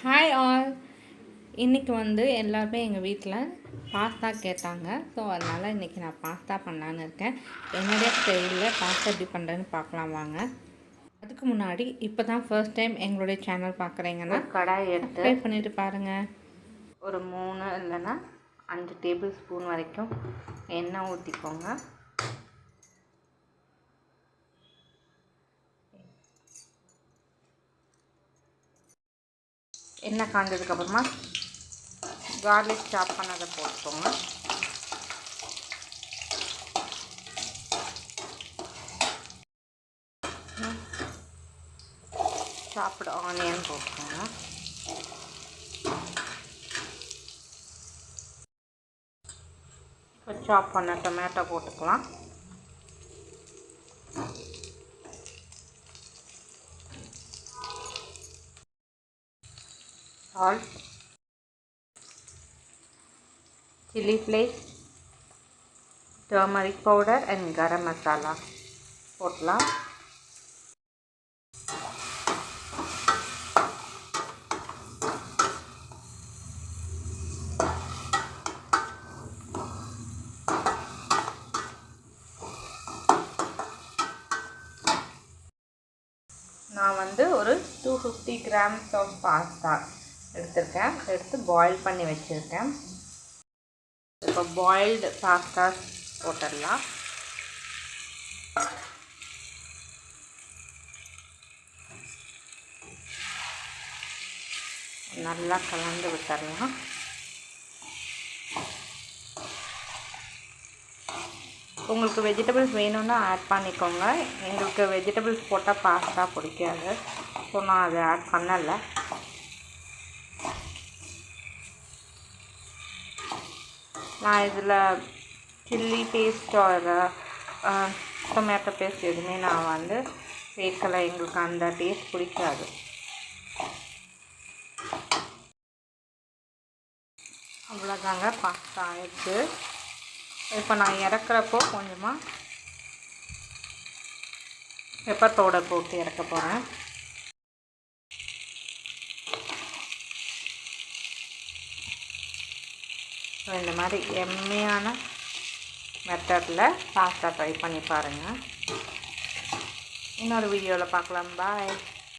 Hi all. இன்றைக்கி எல்லாருமே எங்கள் வீட்டில் பாஸ்தா கேட்டாங்க. ஸோ அதனால் இன்றைக்கி நான் பாஸ்தா பண்ணலான்னு இருக்கேன். என்னுடைய ஸ்டைலில் பாஸ்தா எப்படி பண்ணுறேன்னு பார்க்கலாம் வாங்க. அதுக்கு முன்னாடி இப்போ தான் ஃபர்ஸ்ட் டைம் எங்களுடைய சேனல் பார்க்குறீங்கன்னா கடாய் எடுத்து ட்ரை பண்ணிவிட்டு பாருங்கள். ஒரு 3 இல்லைன்னா 5 டேபிள் ஸ்பூன் வரைக்கும் எண்ணெய் ஊற்றிக்கோங்க. எண்ணெய் காஞ்சதுக்கப்புறமா கார்லிக் சாப் பண்ணதை போட்டுக்கோங்க. சாப்பிட ஆனியன் போட்டுக்கோங்க. இப்போ சாப் பண்ண டொமேட்டோ போட்டுக்கலாம். Salt, chili flakes, turmeric powder and garam masala போடலாம். நான் ஒரு 250 grams ஆஃப் பாஸ்தா எடுத்திருக்கேன். எடுத்து பாயில் பண்ணி வச்சுருக்கேன். இப்போ பாயில்டு பாஸ்தா போட்டுடலாம். நல்லா கலந்து விட்டுடலாம். உங்களுக்கு வெஜிடபிள்ஸ் வேணும்னா ஆட் பண்ணிக்கோங்க. எங்களுக்கு வெஜிடபிள்ஸ் போட்டால் பாஸ்தா பிடிக்காது. ஸோ நான் அதை ஆட் பண்ணலை. நான் இதில் சில்லி பேஸ்ட் டொமேட்டோ பேஸ்ட் எதுவுமே நான் சேர்க்கலை. எங்களுக்கு அந்த டேஸ்ட் பிடிக்காது. அவ்வளோதாங்க, பாஸ்தா ஆயிடுச்சு. இப்போ நான் இறக்குறப்போ கொஞ்சமாக பெப்பர் பவுடர் போட்டு இறக்க போகிறேன். இந்த மாதிரி எம்மையான மெத்தடில் பாஸ்தா ட்ரை பண்ணி பாருங்கள். இன்னொரு வீடியோவில் பார்க்கலாம். பாய்.